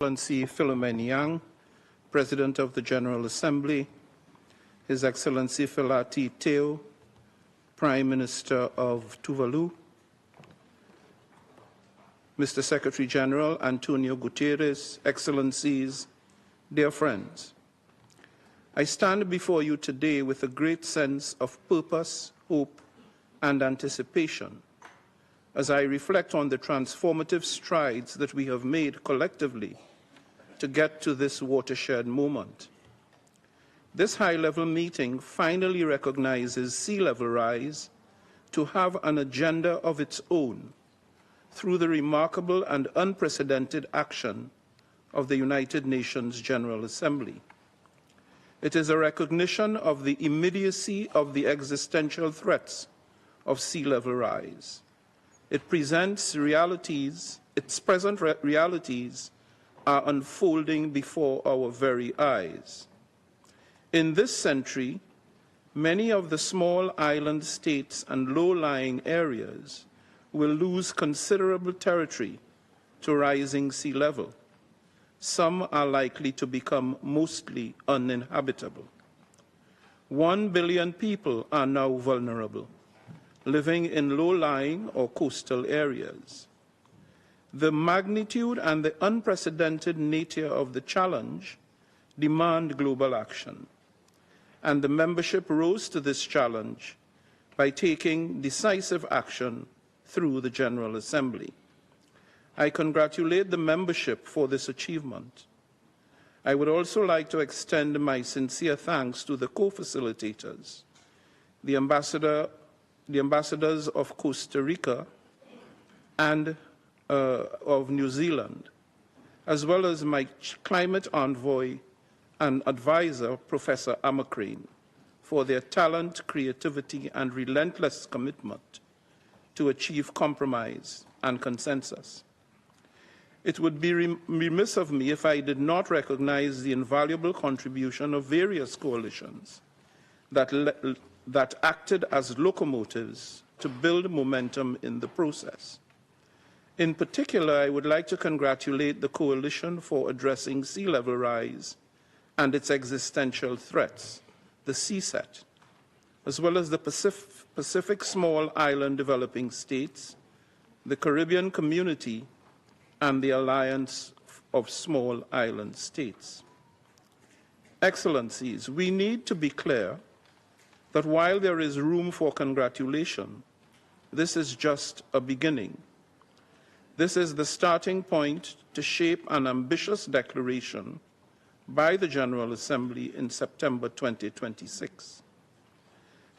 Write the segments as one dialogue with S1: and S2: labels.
S1: Excellency Philomen Yang, President of the General Assembly, His Excellency Filati Teo, Prime Minister of Tuvalu, Mr. Secretary General Antonio Guterres, Excellencies, dear friends, I stand before you today with a great sense of purpose, hope, and anticipation as I reflect on the transformative strides that we have made collectively to get to this watershed moment. This high-level meeting finally recognizes sea level rise to have an agenda of its own through the remarkable and unprecedented action of the United Nations General Assembly. It is a recognition of the immediacy of the existential threats of sea level rise. It presents realities, its present realities are unfolding before our very eyes. In this century, many of the small island states and low-lying areas will lose considerable territory to rising sea level. Some are likely to become mostly uninhabitable. 1 billion people are now vulnerable, living in low-lying or coastal areas. The magnitude and the unprecedented nature of the challenge demand global action, and the membership rose to this challenge by taking decisive action through the General Assembly. I congratulate the membership for this achievement. I would also like to extend my sincere thanks to the co-facilitators, the ambassadors of Costa Rica and of New Zealand, as well as my climate envoy and advisor, Professor Amakrane, for their talent, creativity, and relentless commitment to achieve compromise and consensus. It would be remiss of me if I did not recognize the invaluable contribution of various coalitions that acted as locomotives to build momentum in the process. In particular, I would like to congratulate the Coalition for Addressing Sea Level Rise and its Existential Threats, the CSET, as well as the Pacific Small Island Developing States, the Caribbean Community, and the Alliance of Small Island States. Excellencies, we need to be clear that while there is room for congratulation, this is just a beginning. This is the starting point to shape an ambitious declaration by the General Assembly in September 2026.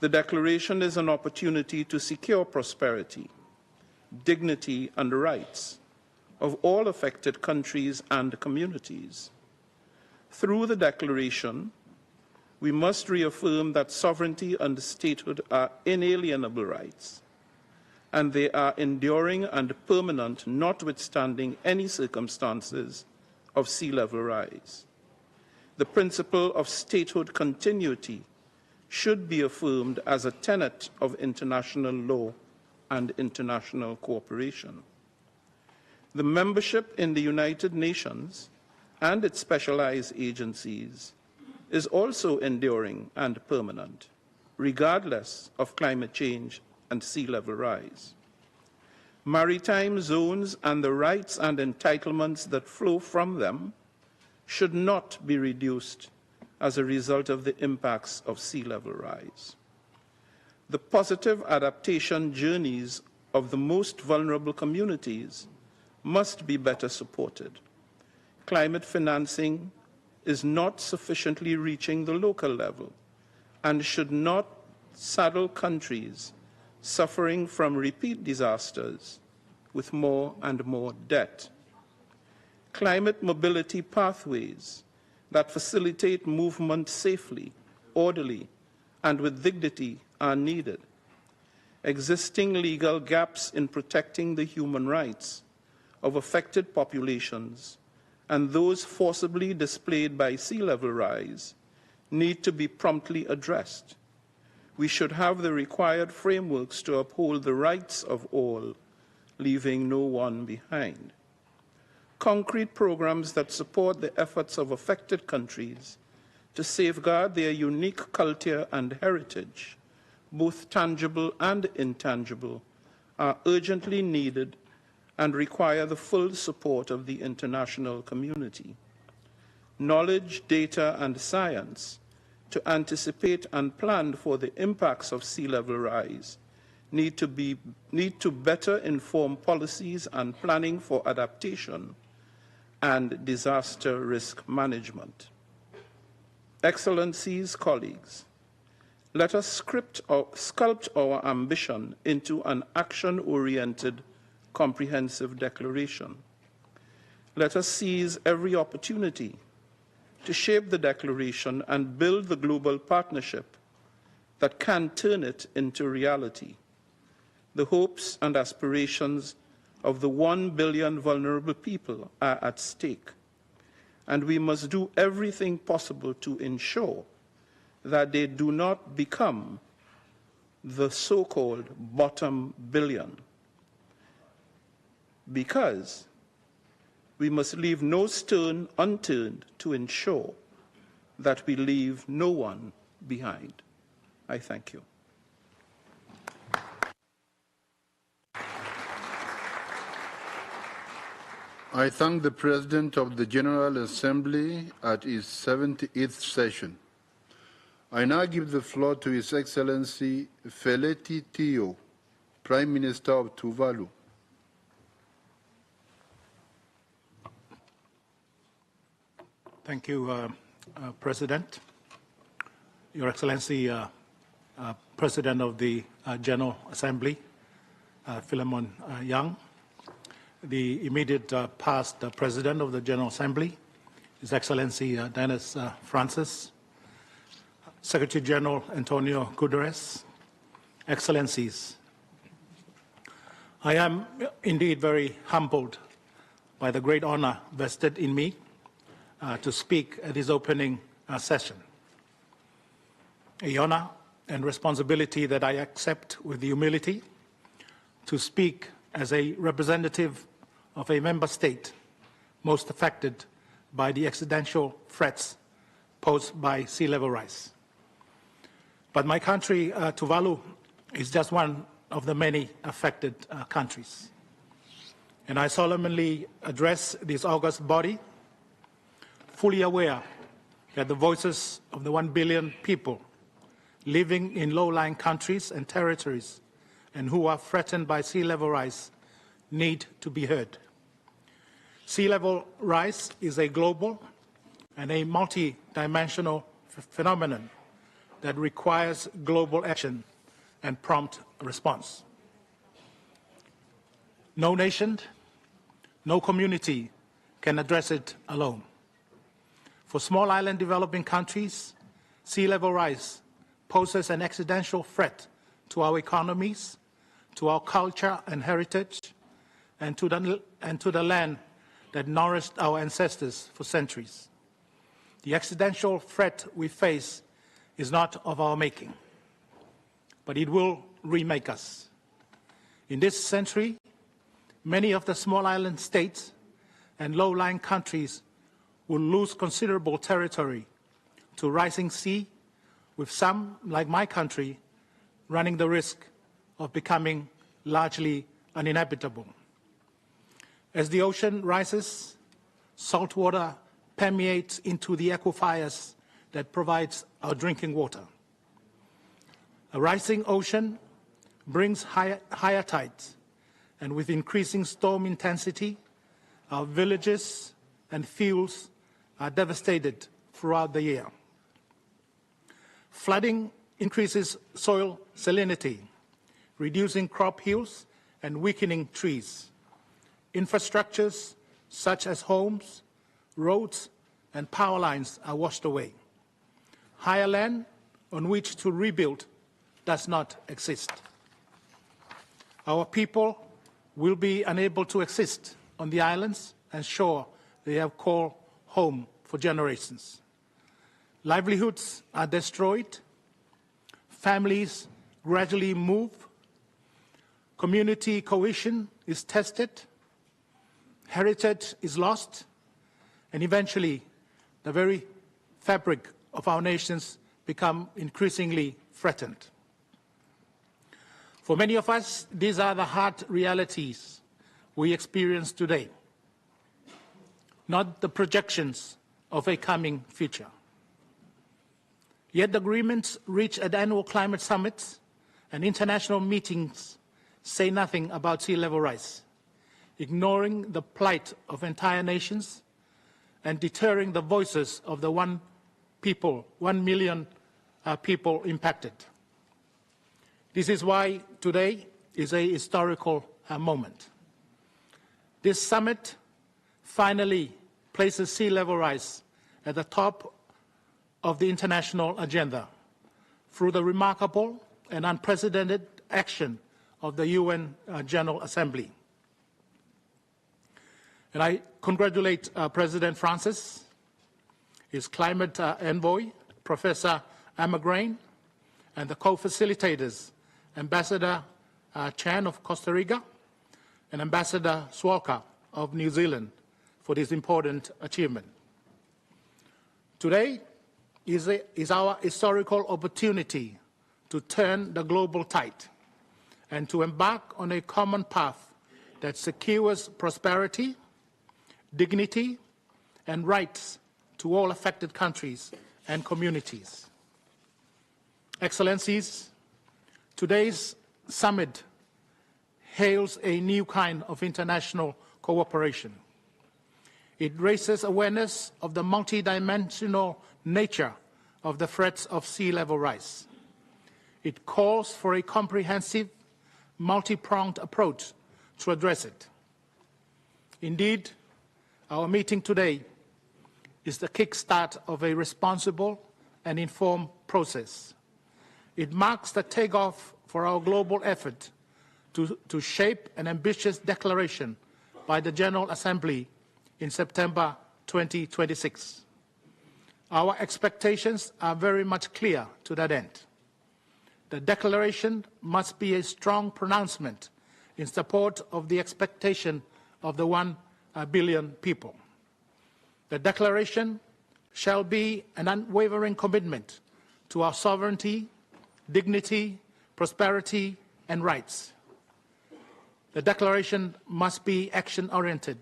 S1: The declaration is an opportunity to secure prosperity, dignity, and rights of all affected countries and communities. Through the declaration, we must reaffirm that sovereignty and statehood are inalienable rights, and they are enduring and permanent notwithstanding any circumstances of sea level rise. The principle of statehood continuity should be affirmed as a tenet of international law and international cooperation. The membership in the United Nations and its specialized agencies is also enduring and permanent, regardless of climate change and sea level rise. Maritime zones and the rights and entitlements that flow from them should not be reduced as a result of the impacts of sea level rise. The positive adaptation journeys of the most vulnerable communities must be better supported. Climate financing is not sufficiently reaching the local level and should not saddle countries suffering from repeat disasters with more and more debt. Climate mobility pathways that facilitate movement safely, orderly, and with dignity are needed. Existing legal gaps in protecting the human rights of affected populations and those forcibly displaced by sea level rise need to be promptly addressed. We should have the required frameworks to uphold the rights of all, leaving no one behind. concrete programs that support the efforts of affected countries to safeguard their unique culture and heritage, both tangible and intangible, are urgently needed and require the full support of the international community. Knowledge, data, and science to anticipate and plan for the impacts of sea level rise need to better inform policies and planning for adaptation and disaster risk management. Excellencies, colleagues, let us sculpt our ambition into an action-oriented, comprehensive declaration. Let us seize every opportunity to shape the declaration and build the global partnership that can turn it into reality. The hopes and aspirations of the 1 billion vulnerable people are at stake, and we must do everything possible to ensure that they do not become the so-called bottom billion, because we must leave no stone unturned to ensure that we leave no one behind. I thank you.
S2: I thank the President of the General Assembly at his 78th session. I now give the floor to His Excellency Feleti Tio, Prime Minister of Tuvalu.
S3: Thank you, President. Your Excellency, President of the General Assembly, Philemon Yang, the immediate past President of the General Assembly, His Excellency Dennis Francis, Secretary General Antonio Guterres, Excellencies, I am indeed very humbled by the great honor vested in me to speak at this opening session. A honor and responsibility that I accept with humility to speak as a representative of a member state most affected by the existential threats posed by sea level rise. But my country, Tuvalu, is just one of the many affected countries. And I solemnly address this august body, fully aware that the voices of the 1 billion people living in low-lying countries and territories and who are threatened by sea level rise need to be heard. Sea level rise is a global and a multi-dimensional phenomenon that requires global action and prompt response. No nation, no community can address it alone. For small island developing countries, sea level rise poses an existential threat to our economies, to our culture and heritage, and to the land that nourished our ancestors for centuries. The existential threat we face is not of our making, but it will remake us. In this century, many of the small island states and low-lying countries will lose considerable territory to rising sea, with some, like my country, running the risk of becoming largely uninhabitable. As the ocean rises, salt water permeates into the aquifers that provides our drinking water. A rising ocean brings higher tides, and with increasing storm intensity, our villages and fields are devastated throughout the year. Flooding increases soil salinity, reducing crop yields and weakening trees. Infrastructures such as homes, roads, and power lines are washed away. Higher land on which to rebuild does not exist. Our people will be unable to exist on the islands and shore they have called home for generations. Livelihoods are destroyed, families gradually move, community cohesion is tested, heritage is lost, and eventually the very fabric of our nations become increasingly threatened. For many of us, these are the hard realities we experience today, not the projections of a coming future. Yet the agreements reached at annual climate summits and international meetings say nothing about sea level rise, ignoring the plight of entire nations and deterring the voices of the 1 million people impacted. This is why today is a historical moment. This summit finally places sea level rise at the top of the international agenda through the remarkable and unprecedented action of the UN General Assembly. And I congratulate President Francis, his climate envoy, Professor Amagrain, and the co-facilitators, Ambassador Chan of Costa Rica and Ambassador Swalka of New Zealand, for this important achievement. Today is our historical opportunity to turn the global tide and to embark on a common path that secures prosperity, dignity, and rights to all affected countries and communities. Excellencies, today's summit hails a new kind of international cooperation. It raises awareness of the multidimensional nature of the threats of sea level rise. It calls for a comprehensive, multi-pronged approach to address it. Indeed, our meeting today is the kickstart of a responsible and informed process. It marks the takeoff for our global effort to shape an ambitious declaration by the General Assembly in September 2026. Our expectations are very much clear to that end. The declaration must be a strong pronouncement in support of the expectation of the 1 billion people. The declaration shall be an unwavering commitment to our sovereignty, dignity, prosperity, and rights. The declaration must be action-oriented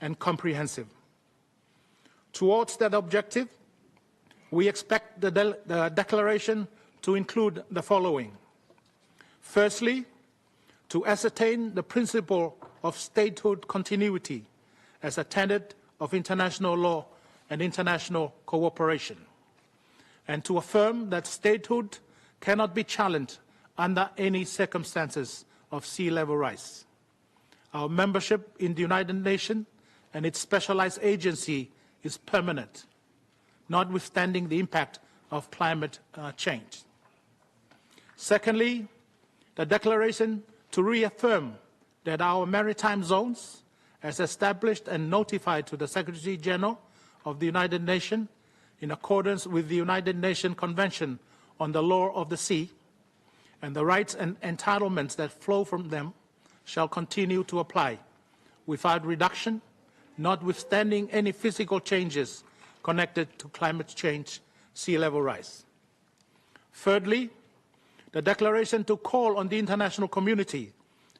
S3: and comprehensive. Towards that objective, we expect the declaration to include the following. Firstly, to ascertain the principle of statehood continuity as a tenet of international law and international cooperation, and to affirm that statehood cannot be challenged under any circumstances of sea level rise. Our membership in the United Nations and its specialized agency is permanent, notwithstanding the impact of climate change. Secondly, the declaration to reaffirm that our maritime zones, as established and notified to the Secretary General of the United Nations in accordance with the United Nations Convention on the Law of the Sea, and the rights and entitlements that flow from them shall continue to apply without reduction, notwithstanding any physical changes connected to climate change, sea level rise. Thirdly, the declaration to call on the international community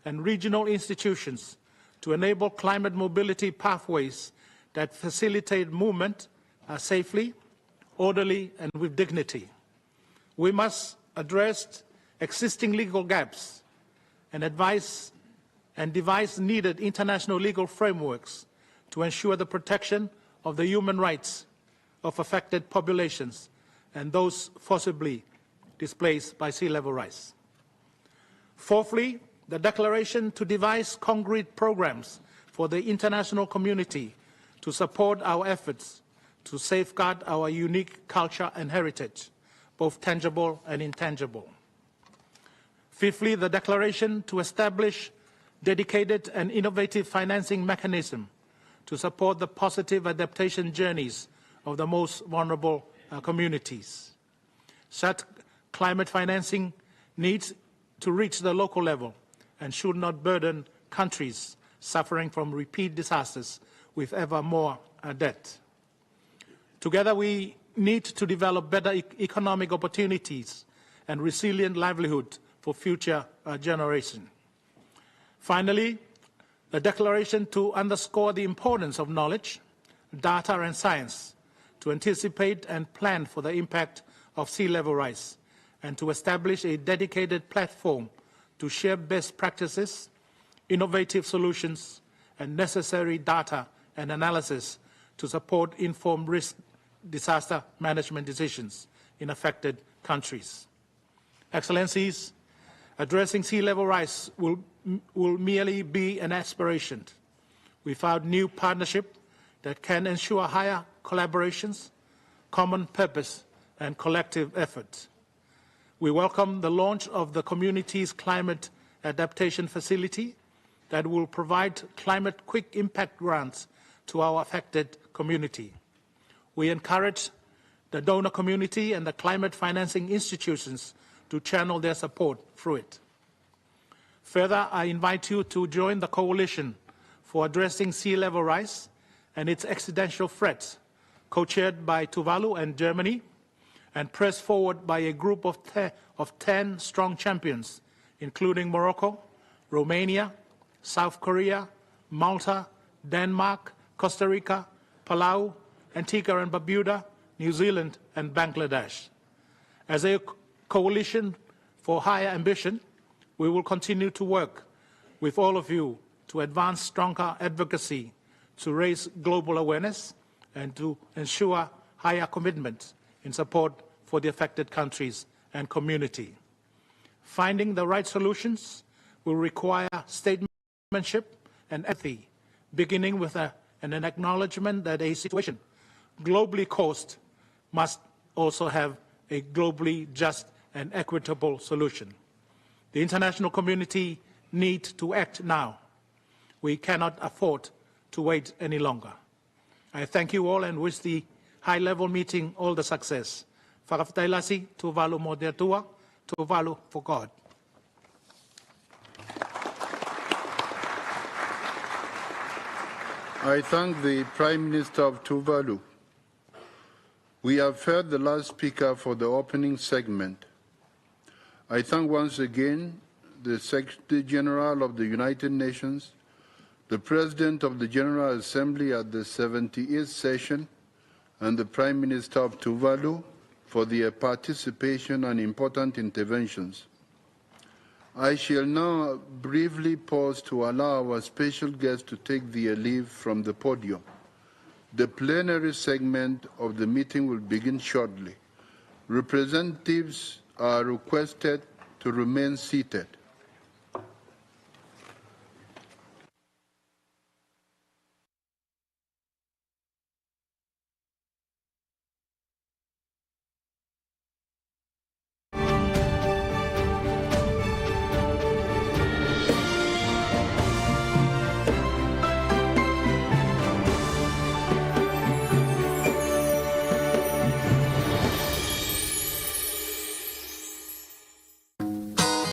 S3: and regional institutions to enable climate mobility pathways that facilitate movement safely, orderly, and with dignity. We must address existing legal gaps and devise needed international legal frameworks to ensure the protection of the human rights of affected populations and those forcibly displaced by sea level rise. Fourthly, the declaration to devise concrete programs for the international community to support our efforts to safeguard our unique culture and heritage, both tangible and intangible. Fifthly, the declaration to establish dedicated and innovative financing mechanism to support the positive adaptation journeys of the most vulnerable communities. Such climate financing needs to reach the local level and should not burden countries suffering from repeat disasters with ever more debt. Together, we need to develop better economic opportunities and resilient livelihood for future generations. Finally, the declaration to underscore the importance of knowledge, data and science to anticipate and plan for the impact of sea level rise and to establish a dedicated platform to share best practices, innovative solutions, and necessary data and analysis to support informed risk disaster management decisions in affected countries. Excellencies, addressing sea level rise will merely be an aspiration without new partnership that can ensure higher collaborations, common purpose, and collective effort. We welcome the launch of the Community's Climate Adaptation Facility that will provide climate quick impact grants to our affected community. We encourage the donor community and the climate financing institutions to channel their support through it. Further, I invite you to join the Coalition for Addressing Sea Level Rise and its Existential Threats, co-chaired by Tuvalu and Germany, and pressed forward by a group of 10 strong champions, including Morocco, Romania, South Korea, Malta, Denmark, Costa Rica, Palau, Antigua and Barbuda, New Zealand, and Bangladesh. As a coalition for higher ambition, we will continue to work with all of you to advance stronger advocacy, to raise global awareness, and to ensure higher commitment in support for the affected countries and community. Finding the right solutions will require statesmanship and empathy, beginning with an acknowledgement that a situation globally caused must also have a globally just and equitable solution. The international community needs to act now. We cannot afford to wait any longer. I thank you all and wish the high-level meeting all the success. Whakawhatailasi, Tuvalu Modeatua, Tuvalu for God.
S2: I thank the Prime Minister of Tuvalu. We have heard the last speaker for the opening segment. I thank once again the Secretary General of the United Nations, the President of the General Assembly at the 78th session, and the Prime Minister of Tuvalu for their participation and important interventions. I shall now briefly pause to allow our special guests to take their leave from the podium. The plenary segment of the meeting will begin shortly. Representatives are requested to remain seated.